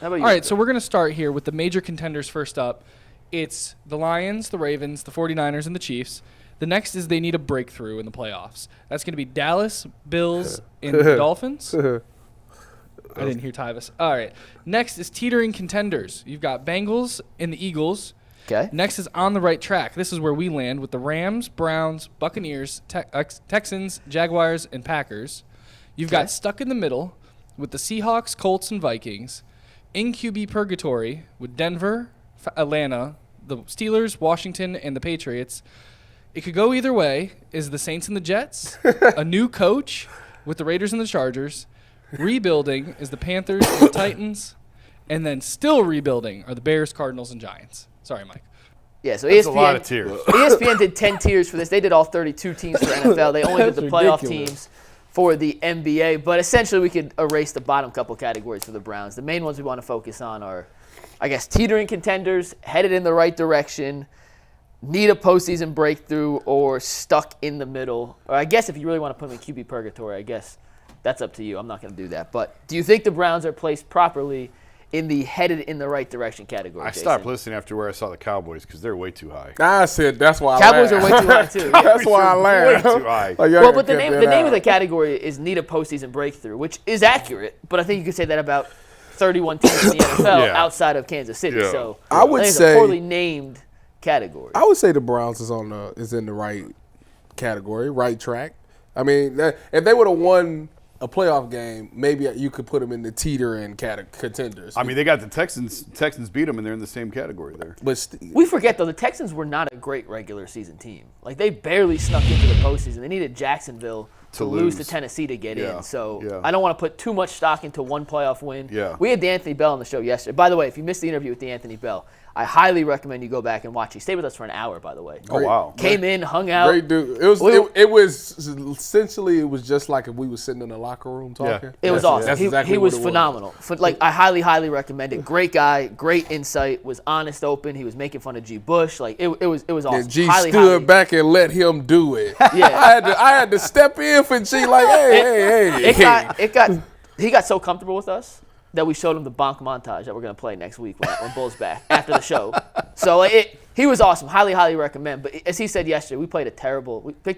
How about you? All right, so we're going to start here with the major contenders first up. It's the Lions, the Ravens, the 49ers, and the Chiefs. The next is they need a breakthrough in the playoffs. That's going to be Dallas, Bills, and the Dolphins. I didn't hear Tyvis. All right. Next is teetering contenders. You've got Bengals and the Eagles. Okay. Next is on the right track. This is where we land with the Rams, Browns, Buccaneers, Texans, Jaguars, and Packers. You've got stuck in the middle with the Seahawks, Colts, and Vikings. In QB purgatory with Denver, Atlanta, the Steelers, Washington, and the Patriots. It could go either way. Is the Saints and the Jets, a new coach with the Raiders and the Chargers. Rebuilding is the Panthers and the Titans. And then still rebuilding are the Bears, Cardinals, and Giants. Sorry, Mike. Yeah, so That's ESPN, a lot of tiers. ESPN did 10 tiers for this. They did all 32 teams for NFL. They only did the playoff teams for the NBA. But essentially, we could erase the bottom couple categories for the Browns. The main ones we want to focus on are, I guess, teetering contenders, headed in the right direction, need a postseason breakthrough, or stuck in the middle. Or I guess if you really want to put them in QB purgatory, I guess that's up to you. I'm not going to do that. But do you think the Browns are placed properly in the headed in the right direction category, I Jason? stopped listening after where I saw the Cowboys because they're way too high. I said that's why Cowboys I are laughed. way too high, too. Yeah. That's why I laughed. Way too high. Like, Well, but the name of the category is need a postseason breakthrough, which is accurate. But I think you could say that about 31 teams in the NFL Yeah. outside of Kansas City. Yeah. So I would think it's say a poorly named category. I would say the Browns is in the right category, right track. I mean, if they would have won a playoff game, maybe you could put them in the teetering contenders. I mean, they got the Texans. Texans beat them, and they're in the same category there. but We forget, though, the Texans were not a great regular season team. Like, they barely snuck into the postseason. They needed Jacksonville to lose to Tennessee to get in. So I don't want to put too much stock into one playoff win. Yeah. We had D'Anthony Bell on the show yesterday. By the way, if you missed the interview with D'Anthony Bell, I highly recommend you go back and watch. He stayed with us for an hour, by the way. Oh, wow. Came in, hung out. great dude. It was essentially just like if we were sitting in the locker room talking. It was awesome. That's He exactly was what it phenomenal. I highly, highly recommend it. Great guy, great insight, was honest, open. He was making fun of G. Bush. Like, it was awesome. And G highly, stood highly. back and let him do it. Yeah. I had to step in for G like, hey. He got so comfortable with us that we showed him the bonk montage that we're going to play next week when Bull's back after the show. So he was awesome. Highly, highly recommend. But as he said yesterday, we picked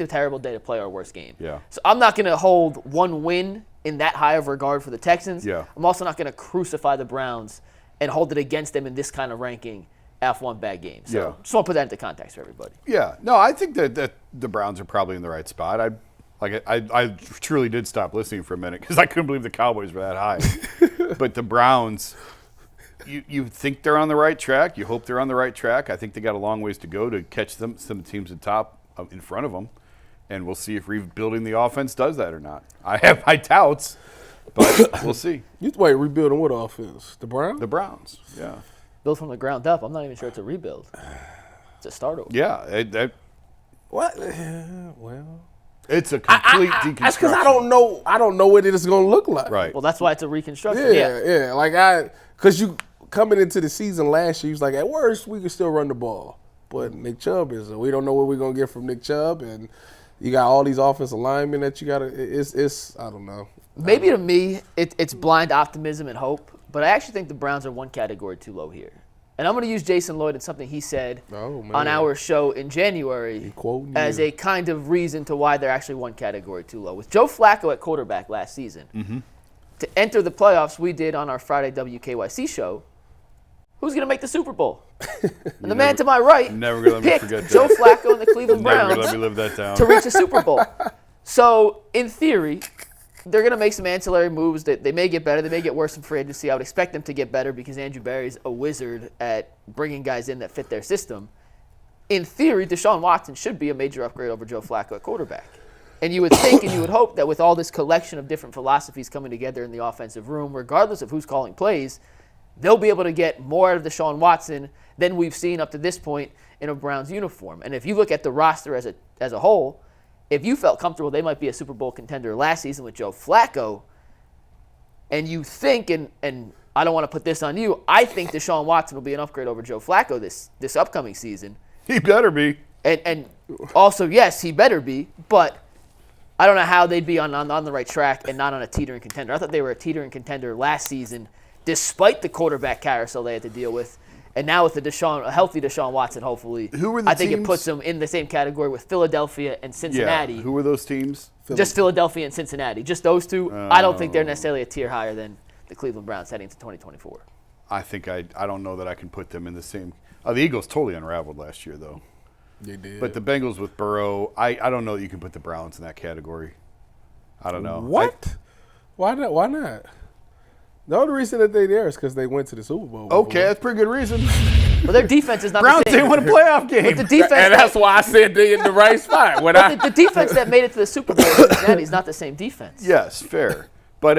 a terrible day to play our worst game. Yeah. So I'm not going to hold one win in that high of regard for the Texans. Yeah. I'm also not going to crucify the Browns and hold it against them in this kind of ranking after one bad game. So just want to put that into context for everybody. Yeah. No, I think that the Browns are probably in the right spot. I truly did stop listening for a minute because I couldn't believe the Cowboys were that high. But the Browns, you think they're on the right track. You hope they're on the right track. I think they got a long ways to go to catch some teams at top in front of them. And we'll see if rebuilding the offense does that or not. I have my doubts, but we'll see. Wait, rebuilding what offense? The Browns? The Browns, yeah. Build from the ground up. I'm not even sure it's a rebuild. It's a start over. Yeah. What? Well, It's a complete deconstruction. that's because I don't know what it is going to look like. Right. Well, that's why it's a reconstruction. Yeah. Like because you coming into the season last year, you was like, at worst, we can still run the ball. But Nick Chubb we don't know what we're going to get from Nick Chubb. And you got all these offensive linemen that you got to, it's I don't know. Maybe to me, it's blind optimism and hope. But I actually think the Browns are one category too low here. And I'm going to use Jason Lloyd and something he said on our show in January as a kind of reason to why they're actually one category too low. With Joe Flacco at quarterback last season, to enter the playoffs we did on our Friday WKYC show, who's going to make the Super Bowl? And the man to my right never gonna let me picked forget that. Joe Flacco and the Cleveland Never Browns gonna let me live that down. to reach a Super Bowl. So, in theory, they're going to make some ancillary moves that they may get better. They may get worse in free agency. I would expect them to get better because Andrew Berry's a wizard at bringing guys in that fit their system. In theory, Deshaun Watson should be a major upgrade over Joe Flacco at quarterback. And you would think and you would hope that with all this collection of different philosophies coming together in the offensive room, regardless of who's calling plays, they'll be able to get more out of Deshaun Watson than we've seen up to this point in a Browns uniform. And if you look at the roster as a whole, if you felt comfortable they might be a Super Bowl contender last season with Joe Flacco, and you think, and I don't want to put this on you, I think Deshaun Watson will be an upgrade over Joe Flacco this upcoming season. He better be. And also, yes, he better be, but I don't know how they'd be on the right track and not on a teetering contender. I thought they were a teetering contender last season, despite the quarterback carousel they had to deal with. And now with a healthy Deshaun Watson, hopefully, Who were the I think teams? it puts them in the same category with Philadelphia and Cincinnati. Yeah. Who were those teams? Just Philadelphia and Cincinnati. Just those two. I don't think they're necessarily a tier higher than the Cleveland Browns heading to 2024. I think I don't know that I can put them in the same. The Eagles totally unraveled last year, though. They did. But the Bengals with Burrow, I don't know that you can put the Browns in that category. I don't know. What? Why not? Why not? The only reason that they're there is because they went to the Super Bowl. Okay, that's a pretty good reason. But their defense is not Browns the same. didn't win a playoff game. But the defense And that's why I said they in the right spot. When but the defense that made it to the Super Bowl in Cincinnati is not the same defense. Yes, fair. But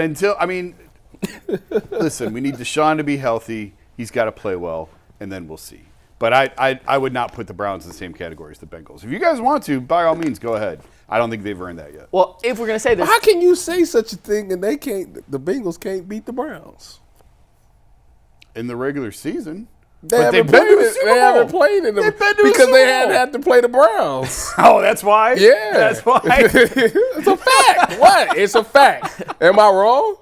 listen, we need Deshaun to be healthy. He's got to play well, and then we'll see. But I would not put the Browns in the same category as the Bengals. If you guys want to, by all means, go ahead. I don't think they've earned that yet. Well, if we're going to say this. How can you say such a thing and the Bengals can't beat the Browns? In the regular season. They But haven't they've been to the played Super They haven't Bowl. played in them They've been to the because Super they Bowl. hadn't had to play the Browns. Oh, that's why? Yeah. That's why. It's a fact. What? It's a fact. Am I wrong?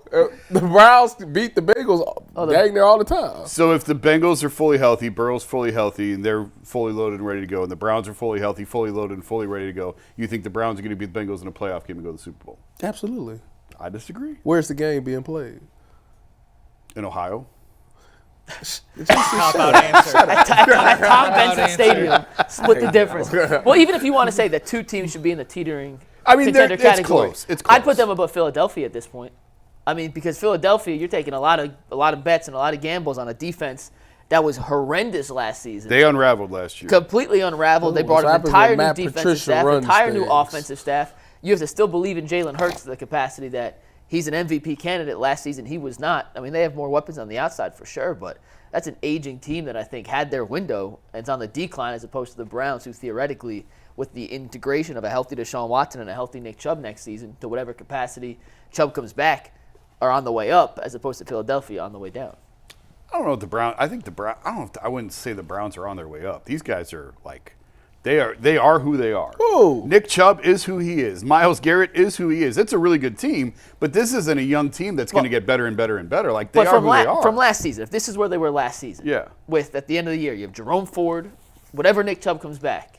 The Browns beat the Bengals dang near all the time. So if the Bengals are fully healthy, Burrow's fully healthy, and they're fully loaded and ready to go, and the Browns are fully healthy, fully loaded, and fully ready to go, you think the Browns are going to beat the Bengals in a playoff game and go to the Super Bowl? Absolutely. I disagree. Where's the game being played? In Ohio? Cop out answer. at Tom Benson answer. Stadium, split the difference. Well, even if you want to say that two teams should be in the teetering I mean, contender it's category, close. It's I'd close. put them above Philadelphia at this point. I mean, because Philadelphia, you're taking a lot of bets and a lot of gambles on a defense that was horrendous last season. They unraveled last year. Completely unraveled. They brought What an happens entire when new Matt defensive Patricia staff, runs entire new things? offensive staff. You have to still believe in Jalen Hurts to the capacity that he's an MVP candidate. Last season, he was not. I mean, they have more weapons on the outside for sure, but that's an aging team that I think had their window and it's on the decline as opposed to the Browns, who theoretically, with the integration of a healthy Deshaun Watson and a healthy Nick Chubb next season, to whatever capacity Chubb comes back, are on the way up as opposed to Philadelphia on the way down. I don't know if the Browns. I think the Browns. I wouldn't say the Browns are on their way up. These guys are like, they are who they are. Who? Nick Chubb is who he is. Myles Garrett is who he is. It's a really good team, but this isn't a young team that's going to get better and better and better. Like they But are who they are. from last season, if this is where they were last season, Yeah. with at the end of the year, you have Jerome Ford, whatever Nick Chubb comes back.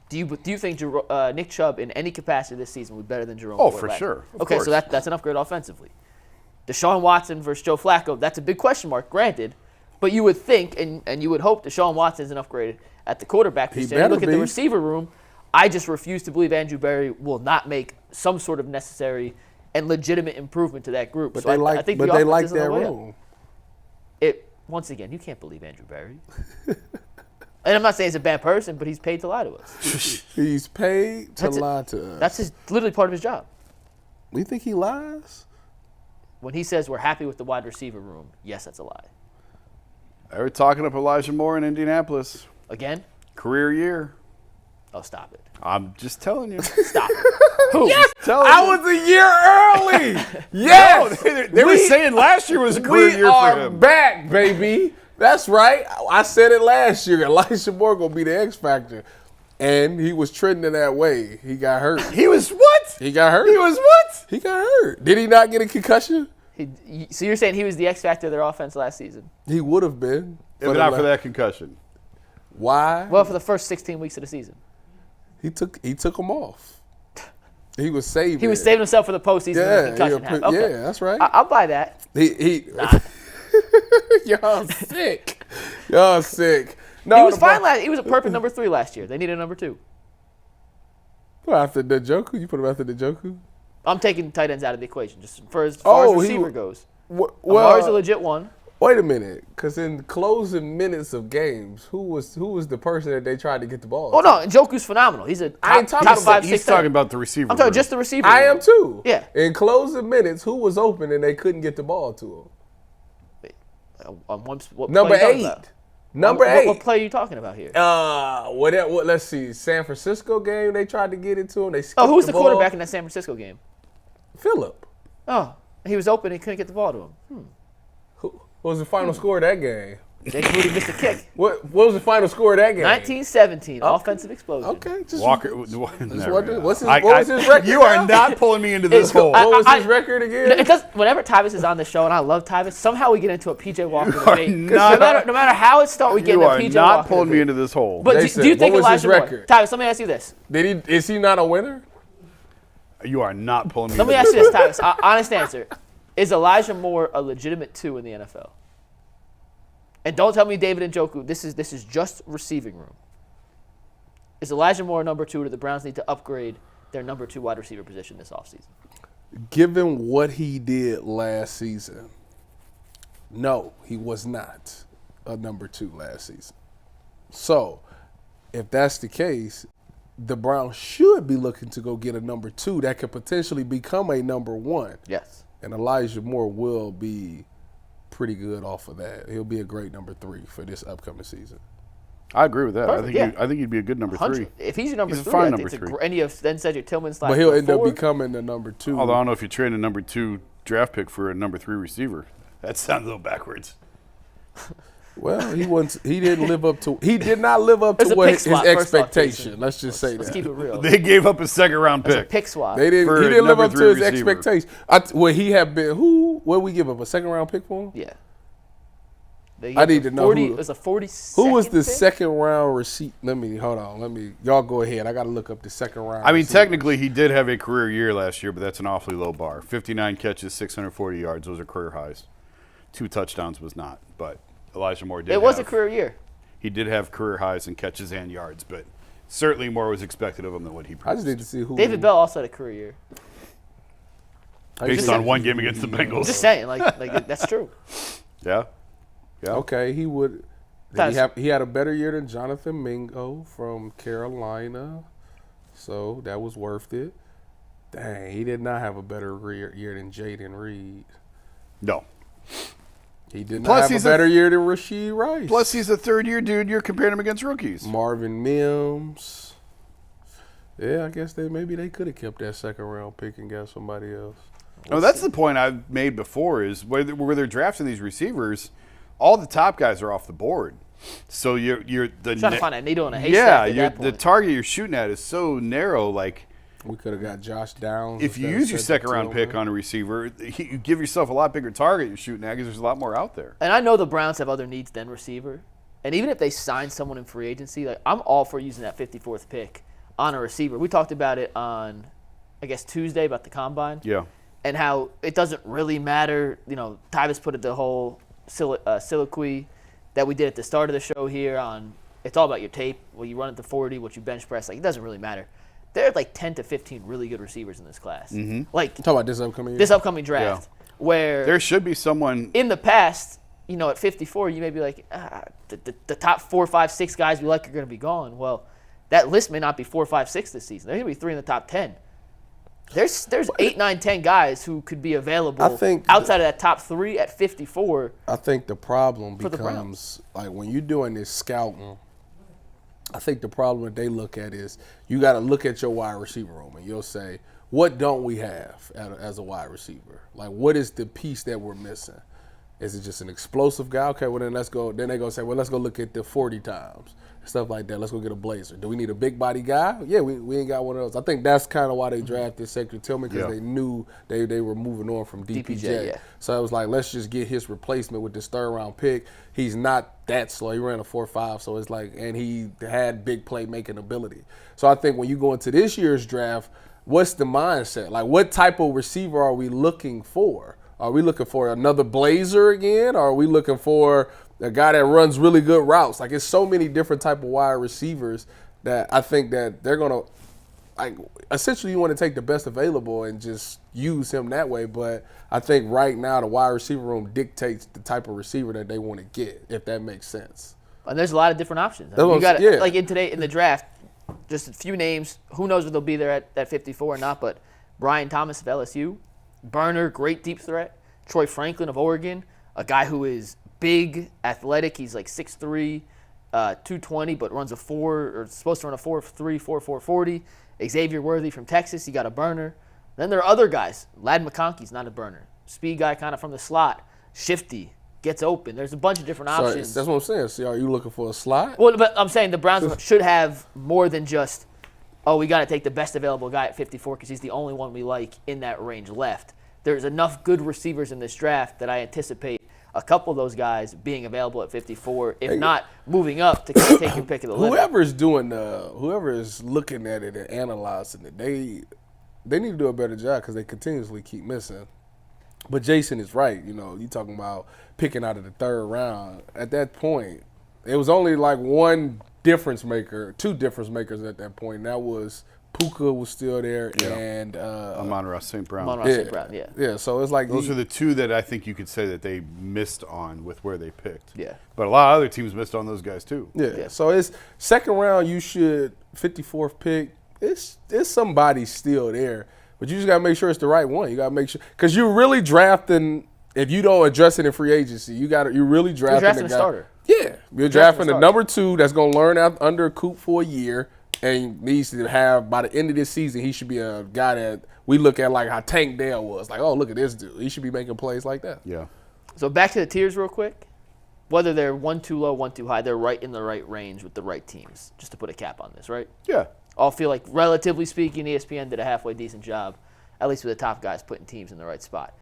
Do you think Nick Chubb in any capacity this season would be better than Jerome Oh, Ford? for last sure. year? Of Okay, course. so that's an upgrade offensively. Deshaun Watson versus Joe Flacco, that's a big question mark, granted. But you would think and you would hope Deshaun Watson is an upgrade at the quarterback position. You better look at the be. receiver room, I just refuse to believe Andrew Berry will not make some sort of necessary and legitimate improvement to that group. But So they I like, think but the they offense like is on the that way up. room. Once again, you can't believe Andrew Berry. And I'm not saying he's a bad person, but he's paid to lie to us. He's paid to That's it. lie to us. That's literally part of his job. You think he lies? When he says we're happy with the wide receiver room, yes, that's a lie. They were talking up Elijah Moore in Indianapolis. Again? Career year. Oh, stop it. I'm just telling you. Stop it. Who? Telling I you. was a year early. Yes. They were saying last year was a career We year are for him. back, baby. That's right. I said it last year. Elijah Moore going to be the X Factor. And he was trending that way. He got hurt. He was what? He got hurt. He was what? He got hurt. Did he not get a concussion? So you're saying he was the X factor of their offense last season? He would have been. If not for that concussion. Why? Well, for the first 16 weeks of the season. He took him off. He was saving. He was saving himself for the postseason when the concussion happened. Okay. Yeah, that's right. I'll buy that. Y'all sick. Y'all sick. No, He was fine last. He was a perfect number 3 last year. They needed a number 2. After the Joku, you put him after the Joku. I'm taking tight ends out of the equation just for as far as receiver goes. Well, Amar's a legit one. wait a minute, because in closing minutes of games, who was the person that they tried to get the ball? Oh no, Njoku's phenomenal. He's a I ain't top, talking top about- 5, 6. He's talking about the receiver. I'm talking room. just the receiver. I room. am too. Yeah. In closing minutes, who was open and they couldn't get the ball to What him? Number play you talking 8. about? Number What 8. play are you talking about here? What? Let's see. San Francisco game. They tried to get it to him. They skipped Who was the ball. quarterback in that San Francisco game? Phillip. Oh, he was open and couldn't get the ball to him. Who was the final score of that game? Jake Moody missed a kick. What was the final score of that game? 19-17, offensive explosion. Okay, just Walker. what's What's what was his record? You are not pulling me into this hole. What was his record again? It does. Whenever Tyvis is on the show, and I love Tyvis, somehow we get into a PJ Walker are debate. not- No matter how it starts, we get You into a are PJ not Walker pulling me debate. into this hole. But Jason, do you think what was his Elijah Moore? record? Tyvis, let me ask you this. Is he not a winner? You are not pulling me. Let me into ask this you this, Tyvis. Honest answer. Is Elijah Moore a legitimate 2 in the NFL? And don't tell me David Njoku. This is just receiving room. Is Elijah Moore number 2, or do the Browns need to upgrade their number 2 wide receiver position this offseason? Given what he did last season, no, he was not a number 2 last season. So, if that's the case, the Browns should be looking to go get a number 2 that could potentially become a number 1. Yes. And Elijah Moore will be pretty good off of that. He'll be a great number 3 for this upcoming season. I agree with that. Perfect, I think he'd be a good number 3. 100. If he's your number He's a 3, fine I number think it's 3. and you then said your Tillman / But he'll end up 4. becoming the number 2. Although I don't know if you trade a number 2 draft pick for a number 3 receiver. That sounds a little backwards. Well, he did not live up to It's a what pick his swap, first off, expectation. Jason. Let's just say Let's that. keep it real. They gave up a second-round It's a pick. pick swap. He didn't for a live number up to 3 his receiver. expectations. Would he have been what did we give up? A second round pick for him? Yeah. I need to know 40, who- it was a 42nd Who was the pick? second round receipt? Hold on. Y'all go ahead. I got to look up the second round. I mean, receivers. technically, he did have a career year last year, but that's an awfully low bar. 59 catches, 640 yards. Those are career highs. 2 touchdowns was not, but Elijah Moore did. It was a career year. He did have career highs in catches and yards, but certainly more was expected of him than what he I produced. just need to see who. David Bell also had a career year. Based on one game against the Bengals. Just saying, like that's true. Yeah. Yeah. Okay, he would. He had a better year than Jonathan Mingo from Carolina, so that was worth it. Dang, he did not have a better year than Jaden Reed. No. He did not Plus, have he's a better year than Rashee Rice. Plus, he's a third-year dude. You're comparing him against rookies. Marvin Mims. Yeah, I guess maybe they could have kept that second round pick and got somebody else. No, that's the point I've made before is where they're drafting these receivers, all the top guys are off the board. So you're the Trying to find a needle in a haystack. yeah, at that the point. target you're shooting at is so narrow. Like We could have got Josh Downs. if you instead of use your Cedric second round Tillman. pick on a receiver, you give yourself a lot bigger target you're shooting at because there's a lot more out there. And I know the Browns have other needs than receiver. And even if they sign someone in free agency, like I'm all for using that 54th pick on a receiver. We talked about it on, I guess, Tuesday about the combine. Yeah. And how it doesn't really matter. You know, Tyvis put it the whole soliloquy that we did at the start of the show here on it's all about your tape. What you run at the 40, what you bench press. Like, it doesn't really matter. There are like 10 to 15 really good receivers in this class. Mm-hmm. Like, Talk about this upcoming year. this upcoming draft where There should be someone. in the past, you know, at 54, you may be like, the top 4, 5, 6 guys we like are going to be gone. Well, that list may not be 4, 5, 6 this season. There's going to be 3 in the top 10. There's 8, 9, 10 guys who could be available I think outside of that top 3 at 54. I think the problem For the becomes like when you're doing this scouting. I think the problem that they look at is you got to look at your wide receiver room and you'll say, what don't we have as a wide receiver? Like, what is the piece that we're missing? Is it just an explosive guy? Okay, well then let's go. Then they're gonna say, well, let's go look at the 40 times. Stuff like that. Let's go get a blazer. Do we need a big body guy? Yeah, we ain't got one of those. I think that's kind of why they drafted Cedric Tillman because they knew they were moving on from DPJ. yeah. So it was like, let's just get his replacement with this third round pick. He's not that slow. He ran a 4.5, so it's like, and he had big playmaking ability. So I think when you go into this year's draft, what's the mindset? Like, what type of receiver are we looking for? Are we looking for another blazer again? Or are we looking for a guy that runs really good routes? Like, it's so many different type of wide receivers that I think that they're going to, like, essentially you want to take the best available and just use him that way. But I think right now the wide receiver room dictates the type of receiver that they want to get, if that makes sense. And there's a lot of different options. I mean, you got yeah. like in the draft, just a few names. Who knows if they'll be there at 54 or not? But Brian Thomas of LSU, Burner, great deep threat. Troy Franklin of Oregon, a guy who is big, athletic. He's like 6'3", 220, but runs a 4 or supposed to run a 4.3, 4.40. Xavier Worthy from Texas, he got a burner. Then there are other guys. Ladd McConkey's not a burner. Speed guy kind of from the slot. Shifty. gets open. There's a bunch of different So options. that's what I'm saying. See, are you looking for a slot? Well, but I'm saying the Browns should have more than just, oh, we got to take the best available guy at 54 because he's the only one we like in that range left. There's enough good receivers in this draft that I anticipate a couple of those guys being available at 54, if not moving up to kind of take your pick of the litter. Whoever is looking at it and analyzing it, they need to do a better job because they continuously keep missing. But Jason is right. You know, you talking about picking out of the third round. At that point, it was only like one difference maker, two difference makers at that point. And that was Puka was still there and Amon-Ra St. Brown. Amon-Ra St. Brown, yeah. Yeah, so it's like Those are the two that I think you could say that they missed on with where they picked. Yeah. But a lot of other teams missed on those guys too. Yeah. So it's second round. You should 54th pick. It's somebody still there, but you just gotta make sure it's the right one. You gotta make sure because you're really drafting. If you don't address it in free agency, you're really drafting a starter. Yeah, you're drafting the number 2 that's gonna learn out under Coop for a year and needs to have by the end of this season. He should be a guy that we look at like how Tank Dell was. Like, oh, look at this dude. He should be making plays like that. Yeah. So back to the tiers real quick. Whether they're 1 too low, 1 too high, they're right in the right range with the right teams. Just to put a cap on this, right? Yeah. All feel like, relatively speaking, ESPN did a halfway decent job, at least with the top guys putting teams in the right spot.